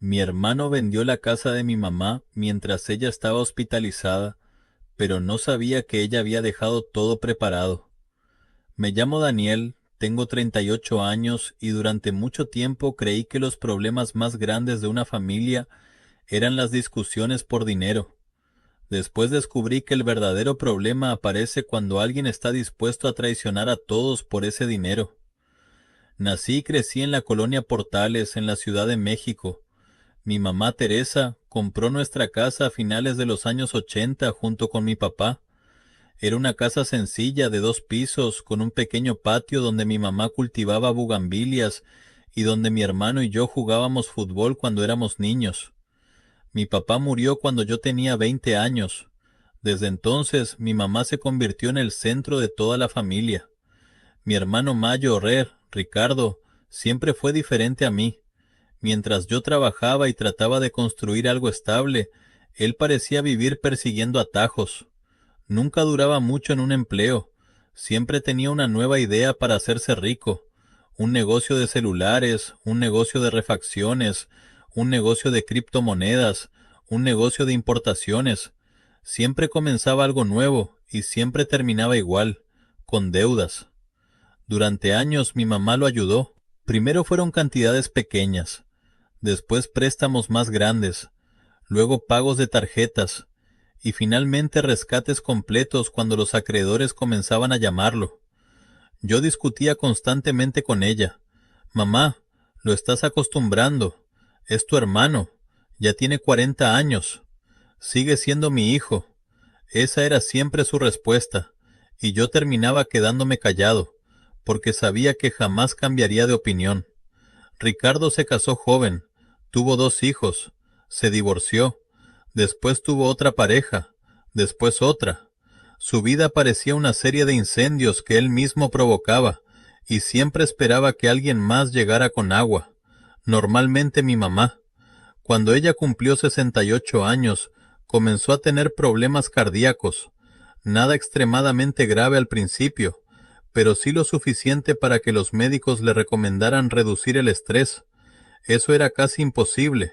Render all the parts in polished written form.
Mi hermano vendió la casa de mi mamá mientras ella estaba hospitalizada, pero no sabía que ella había dejado todo preparado. Me llamo Daniel, tengo 38 años y durante mucho tiempo creí que los problemas más grandes de una familia eran las discusiones por dinero. Después descubrí que el verdadero problema aparece cuando alguien está dispuesto a traicionar a todos por ese dinero. Nací y crecí en la colonia Portales, en la Ciudad de México. Mi mamá Teresa compró nuestra casa a finales de los años 80 junto con mi papá. Era una casa sencilla de 2 pisos con un pequeño patio donde mi mamá cultivaba bugambilias y donde mi hermano y yo jugábamos fútbol cuando éramos niños. Mi papá murió cuando yo tenía 20 años. Desde entonces mi mamá se convirtió en el centro de toda la familia. Mi hermano mayor, Ricardo, siempre fue diferente a mí. Mientras yo trabajaba y trataba de construir algo estable, él parecía vivir persiguiendo atajos. Nunca duraba mucho en un empleo. Siempre tenía una nueva idea para hacerse rico. Un negocio de celulares, un negocio de refacciones, un negocio de criptomonedas, un negocio de importaciones. Siempre comenzaba algo nuevo y siempre terminaba igual, con deudas. Durante años mi mamá lo ayudó. Primero fueron cantidades pequeñas, después préstamos más grandes, luego pagos de tarjetas y finalmente rescates completos cuando los acreedores comenzaban a llamarlo. Yo discutía constantemente con ella. Mamá, lo estás acostumbrando. Es tu hermano. Ya tiene 40 años. Sigue siendo mi hijo. Esa era siempre su respuesta, y yo terminaba quedándome callado, porque sabía que jamás cambiaría de opinión. Ricardo se casó joven, tuvo 2 hijos, se divorció, después tuvo otra pareja, después otra. Su vida parecía una serie de incendios que él mismo provocaba, y siempre esperaba que alguien más llegara con agua, normalmente mi mamá. Cuando ella cumplió 68 años, comenzó a tener problemas cardíacos, nada extremadamente grave al principio, pero sí lo suficiente para que los médicos le recomendaran reducir el estrés. Eso era casi imposible.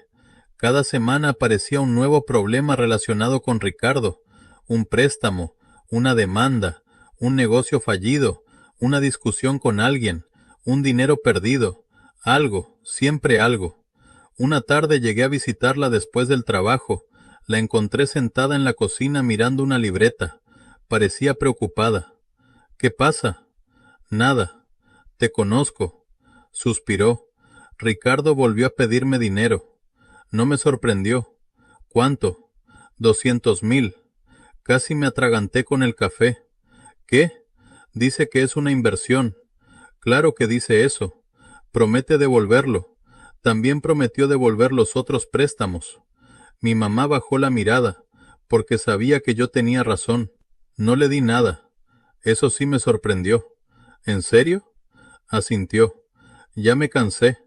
Cada semana aparecía un nuevo problema relacionado con Ricardo, un préstamo, una demanda, un negocio fallido, una discusión con alguien, un dinero perdido, algo, siempre algo. Una tarde llegué a visitarla después del trabajo. La encontré sentada en la cocina mirando una libreta. Parecía preocupada. ¿Qué pasa? Nada. Te conozco. Suspiró. Ricardo volvió a pedirme dinero. No me sorprendió. ¿Cuánto? 200,000. Casi me atraganté con el café. ¿Qué? Dice que es una inversión. Claro que dice eso. Promete devolverlo. También prometió devolver los otros préstamos. Mi mamá bajó la mirada, porque sabía que yo tenía razón. No le di nada. Eso sí me sorprendió. ¿En serio? Asintió. Ya me cansé.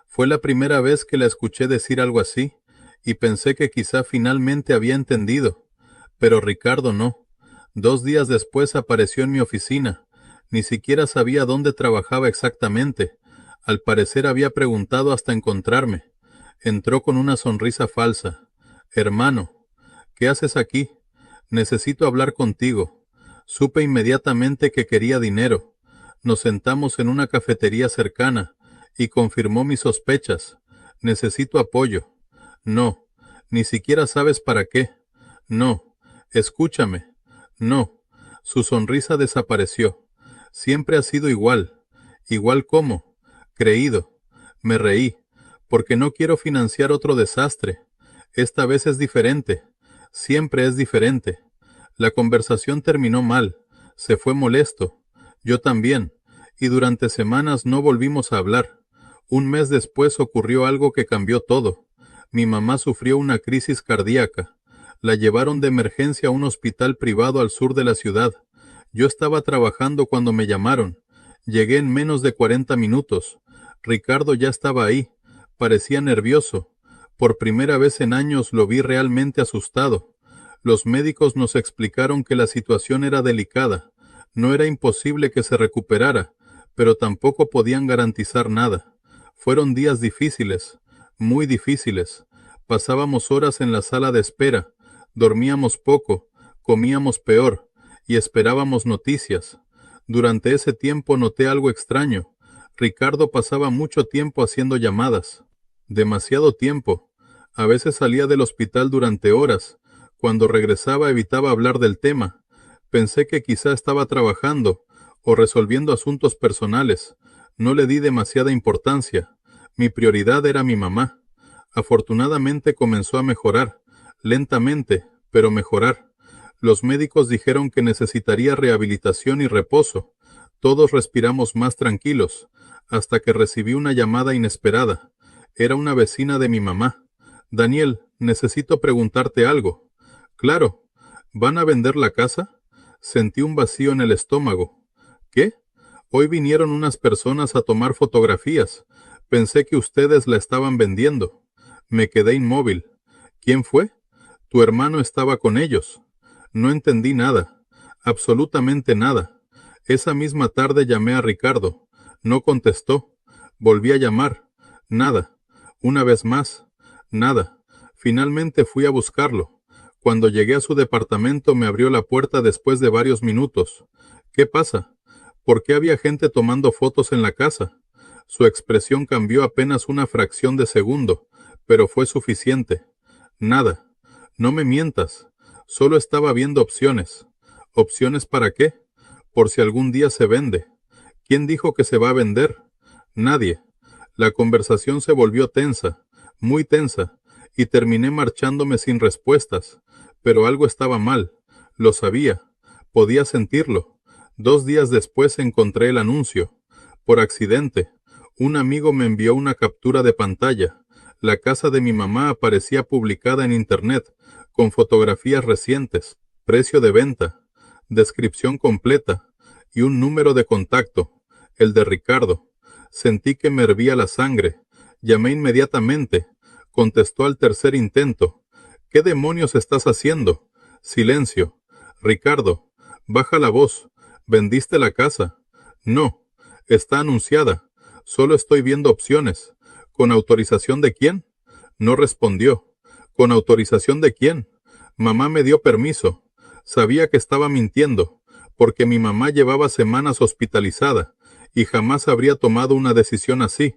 Fue la primera vez que la escuché decir algo así, y pensé que quizá finalmente había entendido. Pero Ricardo no. 2 días después apareció en mi oficina. Ni siquiera sabía dónde trabajaba exactamente. Al parecer había preguntado hasta encontrarme. Entró con una sonrisa falsa. Hermano, ¿qué haces aquí? Necesito hablar contigo. Supe inmediatamente que quería dinero. Nos sentamos en una cafetería cercana y confirmó mis sospechas. Necesito apoyo. No, ni siquiera sabes para qué. No, escúchame. No. Su sonrisa desapareció. Siempre ha sido igual. ¿Igual cómo? Creído. Me reí, porque no quiero financiar otro desastre. Esta vez es diferente. Siempre es diferente. La conversación terminó mal. Se fue molesto. Yo también. Y durante semanas no volvimos a hablar. Un mes después ocurrió algo que cambió todo. Mi mamá sufrió una crisis cardíaca. La llevaron de emergencia a un hospital privado al sur de la ciudad. Yo estaba trabajando cuando me llamaron. Llegué en menos de 40 minutos. Ricardo ya estaba ahí. Parecía nervioso. Por primera vez en años lo vi realmente asustado. Los médicos nos explicaron que la situación era delicada. No era imposible que se recuperara, pero tampoco podían garantizar nada. Fueron días difíciles. muy difíciles. Pasábamos horas en la sala de espera, dormíamos poco, comíamos peor, y esperábamos noticias. Durante ese tiempo noté algo extraño. Ricardo pasaba mucho tiempo haciendo llamadas. Demasiado tiempo. A veces salía del hospital durante horas. Cuando regresaba evitaba hablar del tema. Pensé que quizá estaba trabajando o resolviendo asuntos personales. No le di demasiada importancia. Mi prioridad era mi mamá. Afortunadamente comenzó a mejorar, lentamente, pero mejorar. Los médicos dijeron que necesitaría rehabilitación y reposo. Todos respiramos más tranquilos, hasta que recibí una llamada inesperada. Era una vecina de mi mamá. Daniel, necesito preguntarte algo. Claro. ¿Van a vender la casa? Sentí un vacío en el estómago. ¿Qué? Hoy vinieron unas personas a tomar fotografías. Pensé que ustedes la estaban vendiendo. Me quedé inmóvil. ¿Quién fue? Tu hermano estaba con ellos. No entendí nada. Absolutamente nada. Esa misma tarde llamé a Ricardo. No contestó. Volví a llamar. Nada. Una vez más. Nada. Finalmente fui a buscarlo. Cuando llegué a su departamento me abrió la puerta después de varios minutos. ¿Qué pasa? ¿Por qué había gente tomando fotos en la casa? Su expresión cambió apenas una fracción de segundo, pero fue suficiente. Nada. No me mientas. Solo estaba viendo opciones. ¿Opciones para qué? Por si algún día se vende. ¿Quién dijo que se va a vender? Nadie. La conversación se volvió tensa, muy tensa, y terminé marchándome sin respuestas. Pero algo estaba mal. Lo sabía. Podía sentirlo. 2 días después encontré el anuncio. Por accidente, un amigo me envió una captura de pantalla. La casa de mi mamá aparecía publicada en internet, con fotografías recientes, precio de venta, descripción completa y un número de contacto, el de Ricardo. Sentí que me hervía la sangre. Llamé inmediatamente. Contestó al tercer intento. ¿Qué demonios estás haciendo? Silencio. Ricardo, baja la voz. ¿Vendiste la casa? No. Está anunciada. Solo estoy viendo opciones. ¿Con autorización de quién? No respondió. ¿Con autorización de quién? Mamá me dio permiso. Sabía que estaba mintiendo, porque mi mamá llevaba semanas hospitalizada y jamás habría tomado una decisión así.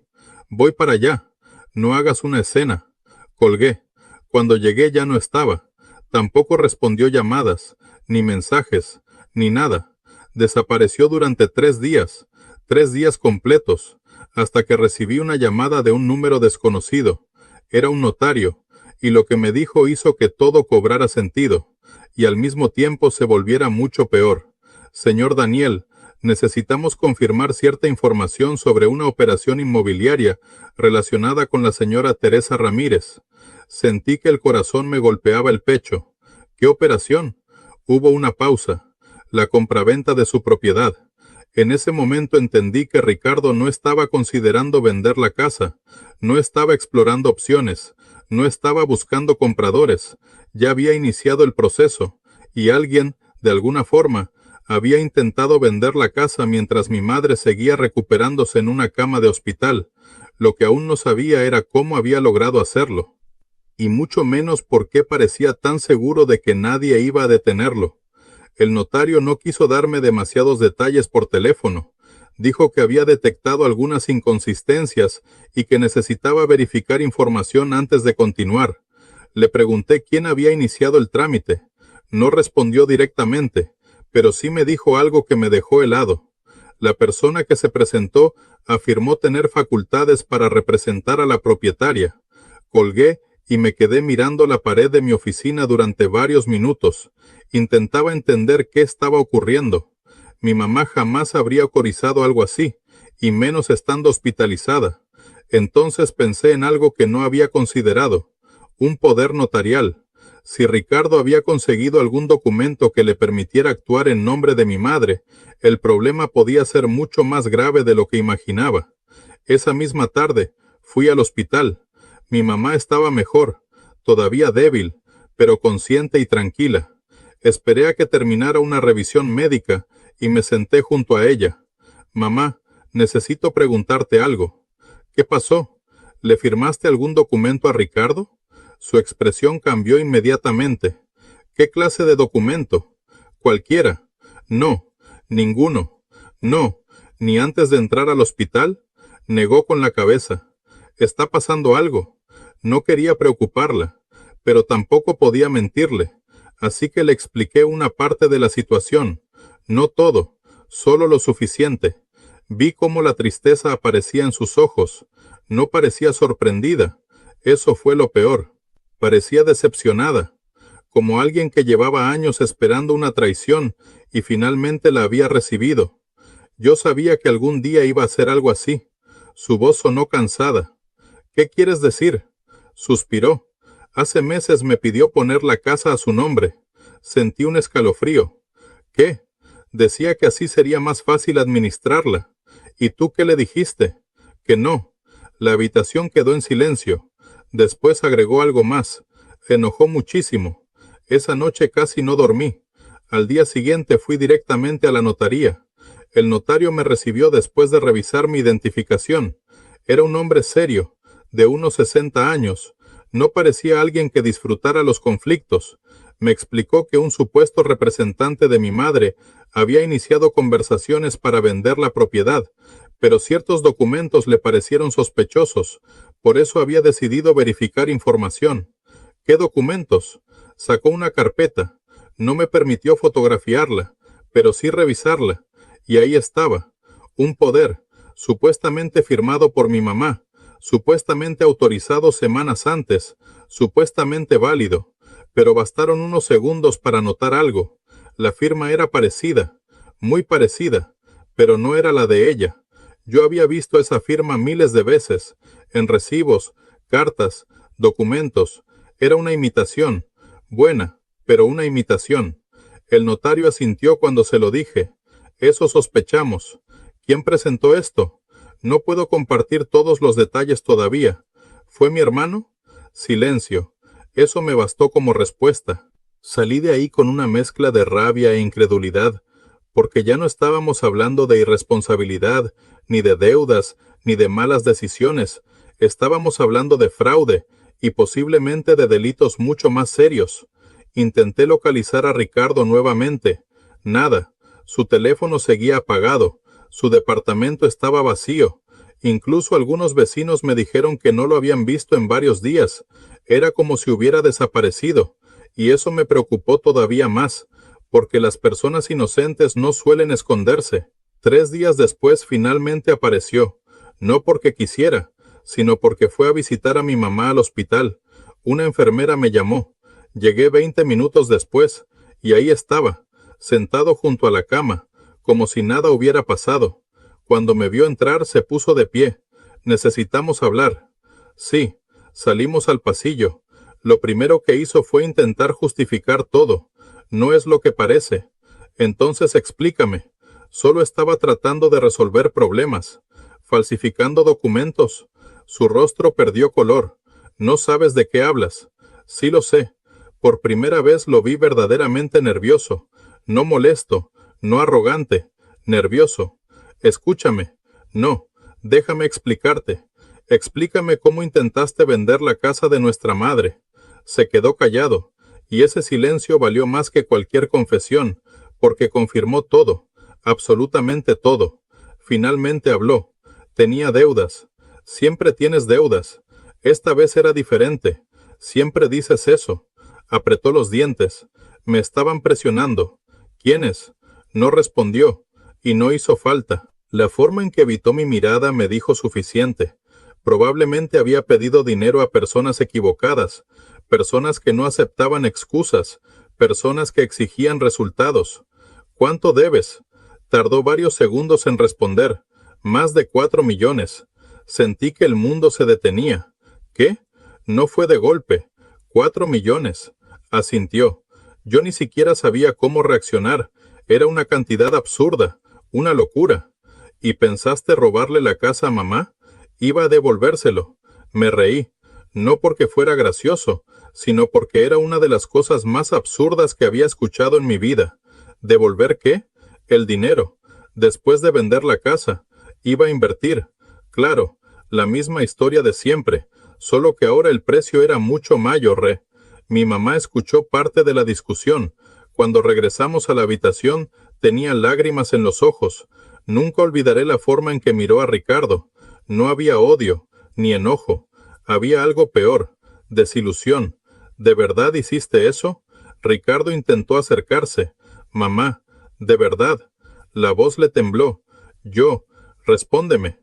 Voy para allá. No hagas una escena. Colgué. Cuando llegué ya no estaba. Tampoco respondió llamadas, ni mensajes, ni nada. Desapareció durante 3 días, 3 días completos, hasta que recibí una llamada de un número desconocido. Era un notario, y lo que me dijo hizo que todo cobrara sentido, y al mismo tiempo se volviera mucho peor. Señor Daniel, necesitamos confirmar cierta información sobre una operación inmobiliaria relacionada con la señora Teresa Ramírez. Sentí que el corazón me golpeaba el pecho. ¿Qué operación? Hubo una pausa. La compraventa de su propiedad. En ese momento entendí que Ricardo no estaba considerando vender la casa, no estaba explorando opciones, no estaba buscando compradores, ya había iniciado el proceso, y alguien, de alguna forma, había intentado vender la casa mientras mi madre seguía recuperándose en una cama de hospital. Lo que aún no sabía era cómo había logrado hacerlo, y mucho menos por qué parecía tan seguro de que nadie iba a detenerlo. El notario no quiso darme demasiados detalles por teléfono. Dijo que había detectado algunas inconsistencias y que necesitaba verificar información antes de continuar. Le pregunté quién había iniciado el trámite. No respondió directamente, pero sí me dijo algo que me dejó helado. La persona que se presentó afirmó tener facultades para representar a la propietaria. Colgué y me quedé mirando la pared de mi oficina durante varios minutos. Intentaba entender qué estaba ocurriendo. Mi mamá jamás habría autorizado algo así, y menos estando hospitalizada. Entonces pensé en algo que no había considerado, un poder notarial. Si Ricardo había conseguido algún documento que le permitiera actuar en nombre de mi madre, el problema podía ser mucho más grave de lo que imaginaba. Esa misma tarde, fui al hospital. Mi mamá estaba mejor, todavía débil, pero consciente y tranquila. Esperé a que terminara una revisión médica y me senté junto a ella. Mamá, necesito preguntarte algo. ¿Qué pasó? ¿Le firmaste algún documento a Ricardo? Su expresión cambió inmediatamente. ¿Qué clase de documento? Cualquiera. No, ninguno. No, ni antes de entrar al hospital. Negó con la cabeza. Está pasando algo. No quería preocuparla, pero tampoco podía mentirle. Así que le expliqué una parte de la situación. No todo, solo lo suficiente. Vi cómo la tristeza aparecía en sus ojos. No parecía sorprendida. Eso fue lo peor. Parecía decepcionada, como alguien que llevaba años esperando una traición y finalmente la había recibido. Yo sabía que algún día iba a hacer algo así. Su voz sonó cansada. ¿Qué quieres decir? Suspiró. Hace meses me pidió poner la casa a su nombre. Sentí un escalofrío. ¿Qué? Decía que así sería más fácil administrarla. ¿Y tú qué le dijiste? Que no. La habitación quedó en silencio. Después agregó algo más. Enojó muchísimo. Esa noche casi no dormí. Al día siguiente fui directamente a la notaría. El notario me recibió después de revisar mi identificación. Era un hombre serio, de unos 60 años. No parecía alguien que disfrutara los conflictos. Me explicó que un supuesto representante de mi madre había iniciado conversaciones para vender la propiedad, pero ciertos documentos le parecieron sospechosos. Por eso había decidido verificar información. ¿Qué documentos? Sacó una carpeta. No me permitió fotografiarla, pero sí revisarla. Y ahí estaba. Un poder, supuestamente firmado por mi mamá, supuestamente autorizado semanas antes, supuestamente válido. Pero bastaron unos segundos para notar algo. La firma era parecida, muy parecida, pero no era la de ella. Yo había visto esa firma miles de veces, en recibos, cartas, documentos. Era una imitación, buena, pero una imitación. El notario asintió cuando se lo dije. Eso sospechamos. ¿Quién presentó esto? No puedo compartir todos los detalles todavía. ¿Fue mi hermano? Silencio. Eso me bastó como respuesta. Salí de ahí con una mezcla de rabia e incredulidad, porque ya no estábamos hablando de irresponsabilidad, ni de deudas, ni de malas decisiones. Estábamos hablando de fraude, y posiblemente de delitos mucho más serios. Intenté localizar a Ricardo nuevamente. Nada. Su teléfono seguía apagado. Su departamento estaba vacío. Incluso algunos vecinos me dijeron que no lo habían visto en varios días. Era como si hubiera desaparecido. Y eso me preocupó todavía más, porque las personas inocentes no suelen esconderse. 3 días después finalmente apareció. No porque quisiera, sino porque fue a visitar a mi mamá al hospital. Una enfermera me llamó. Llegué 20 minutos después, y ahí estaba, sentado junto a la cama, como si nada hubiera pasado. Cuando me vio entrar se puso de pie. Necesitamos hablar. Sí, salimos al pasillo. Lo primero que hizo fue intentar justificar todo. No es lo que parece. Entonces explícame. Solo estaba tratando de resolver problemas. Falsificando documentos. Su rostro perdió color. No sabes de qué hablas. Sí lo sé. Por primera vez lo vi verdaderamente nervioso. No molesto, no arrogante, nervioso. Escúchame. No, déjame explicarte. Explícame cómo intentaste vender la casa de nuestra madre. Se quedó callado, y ese silencio valió más que cualquier confesión, porque confirmó todo, absolutamente todo. Finalmente habló. Tenía deudas. Siempre tienes deudas. Esta vez era diferente. Siempre dices eso. Apretó los dientes. Me estaban presionando. ¿Quiénes? No respondió, y no hizo falta. La forma en que evitó mi mirada me dijo suficiente. Probablemente había pedido dinero a personas equivocadas, personas que no aceptaban excusas, personas que exigían resultados. ¿Cuánto debes? Tardó varios segundos en responder. Más de 4 millones. Sentí que el mundo se detenía. ¿Qué? No fue de golpe. 4 millones. Asintió. Yo ni siquiera sabía cómo reaccionar. Era una cantidad absurda, una locura. ¿Y pensaste robarle la casa a mamá? Iba a devolvérselo. Me reí. No porque fuera gracioso, sino porque era una de las cosas más absurdas que había escuchado en mi vida. ¿Devolver qué? El dinero. Después de vender la casa. Iba a invertir. Claro, La misma historia de siempre, solo que ahora el precio era mucho mayor. Mi mamá escuchó parte de la discusión. Cuando regresamos a la habitación, tenía lágrimas en los ojos. Nunca olvidaré la forma en que miró a Ricardo. No había odio, ni enojo. Había algo peor, desilusión. ¿De verdad hiciste eso? Ricardo intentó acercarse. Mamá, ¿de verdad? La voz le tembló. Yo, respóndeme.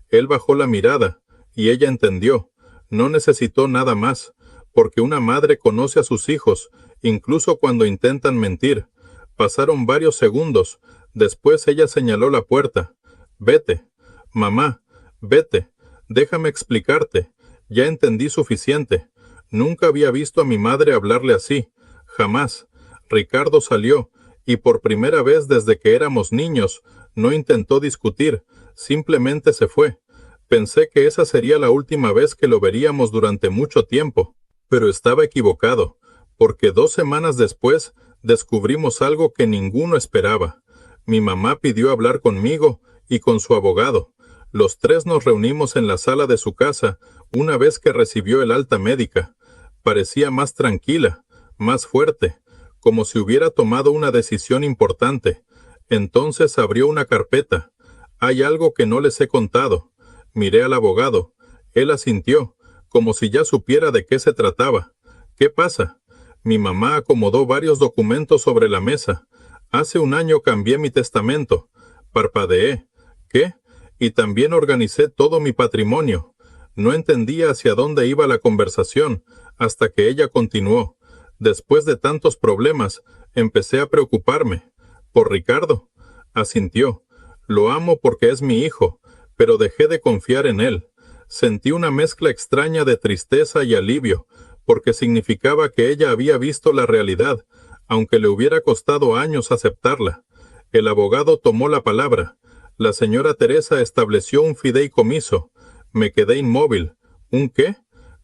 Él bajó la mirada, y ella entendió. No necesitó nada más, porque una madre conoce a sus hijos, incluso cuando intentan mentir. Pasaron varios segundos. Después ella señaló la puerta. Vete. Mamá, vete. Déjame explicarte. Ya entendí suficiente. Nunca había visto a mi madre hablarle así. Jamás. Ricardo salió, y por primera vez desde que éramos niños, no intentó discutir, simplemente se fue. Pensé que esa sería la última vez que lo veríamos durante mucho tiempo, pero estaba equivocado, porque 2 semanas después descubrimos algo que ninguno esperaba. Mi mamá pidió hablar conmigo y con su abogado. Los 3 nos reunimos en la sala de su casa una vez que recibió el alta médica. Parecía más tranquila, más fuerte, como si hubiera tomado una decisión importante. Entonces abrió una carpeta. Hay algo que no les he contado. Miré al abogado. Él asintió, como si ya supiera de qué se trataba. ¿Qué pasa? Mi mamá acomodó varios documentos sobre la mesa. Hace 1 año cambié mi testamento. Parpadeé. ¿Qué? Y también organicé todo mi patrimonio. No entendía hacia dónde iba la conversación, hasta que ella continuó. Después de tantos problemas, empecé a preocuparme. ¿Por Ricardo? Asintió. Lo amo porque es mi hijo, pero dejé de confiar en él. Sentí una mezcla extraña de tristeza y alivio, porque significaba que ella había visto la realidad, aunque le hubiera costado años aceptarla. El abogado tomó la palabra. La señora Teresa estableció un fideicomiso. Me quedé inmóvil. ¿Un qué?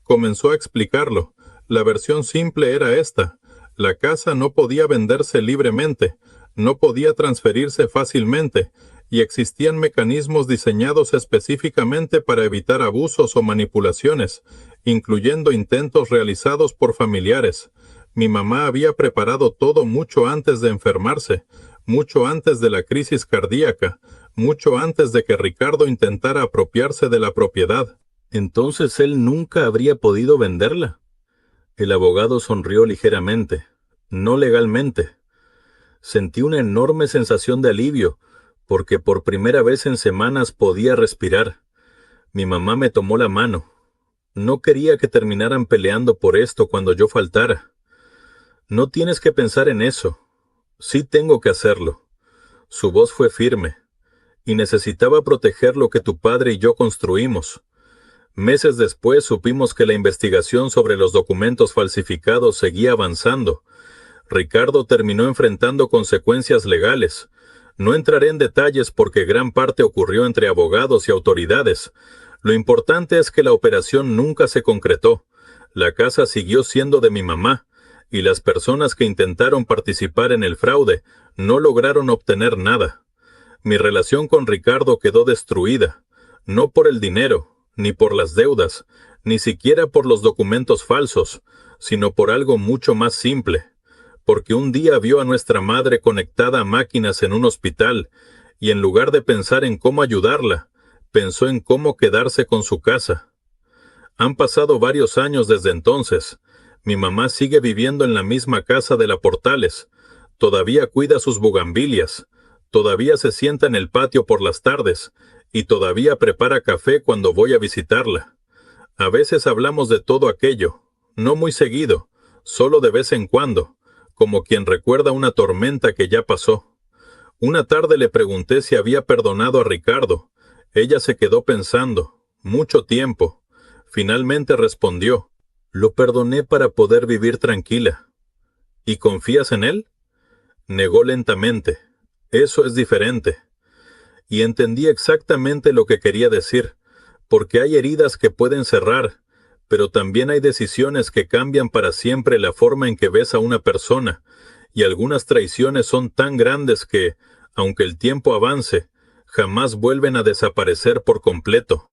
Comenzó a explicarlo. La versión simple era esta. La casa no podía venderse libremente, no podía transferirse fácilmente, y existían mecanismos diseñados específicamente para evitar abusos o manipulaciones, incluyendo intentos realizados por familiares. Mi mamá había preparado todo mucho antes de enfermarse, mucho antes de la crisis cardíaca, mucho antes de que Ricardo intentara apropiarse de la propiedad. Entonces él nunca habría podido venderla. El abogado sonrió ligeramente. No legalmente. Sentí una enorme sensación de alivio, porque por primera vez en semanas podía respirar. Mi mamá me tomó la mano. No quería que terminaran peleando por esto cuando yo faltara. No tienes que pensar en eso. Sí tengo que hacerlo. Su voz fue firme. Y necesitaba proteger lo que tu padre y yo construimos. Meses después supimos que la investigación sobre los documentos falsificados seguía avanzando. Ricardo terminó enfrentando consecuencias legales. No entraré en detalles porque gran parte ocurrió entre abogados y autoridades. Lo importante es que la operación nunca se concretó. La casa siguió siendo de mi mamá, y las personas que intentaron participar en el fraude no lograron obtener nada. Mi relación con Ricardo quedó destruida, no por el dinero, ni por las deudas, ni siquiera por los documentos falsos, sino por algo mucho más simple. Porque un día vio a nuestra madre conectada a máquinas en un hospital, y en lugar de pensar en cómo ayudarla, pensó en cómo quedarse con su casa. Han pasado varios años desde entonces. Mi mamá sigue viviendo en la misma casa de la Portales. Todavía cuida sus bugambilias. Todavía se sienta en el patio por las tardes, y todavía prepara café cuando voy a visitarla. A veces hablamos de todo aquello, no muy seguido, solo de vez en cuando, como quien recuerda una tormenta que ya pasó. Una tarde le pregunté si había perdonado a Ricardo. Ella se quedó pensando, mucho tiempo. Finalmente respondió, lo perdoné para poder vivir tranquila. ¿Y confías en él? Negó lentamente. Eso es diferente. Y entendí exactamente lo que quería decir, porque hay heridas que pueden cerrar, pero también hay decisiones que cambian para siempre la forma en que ves a una persona, y algunas traiciones son tan grandes que, aunque el tiempo avance, jamás vuelven a desaparecer por completo.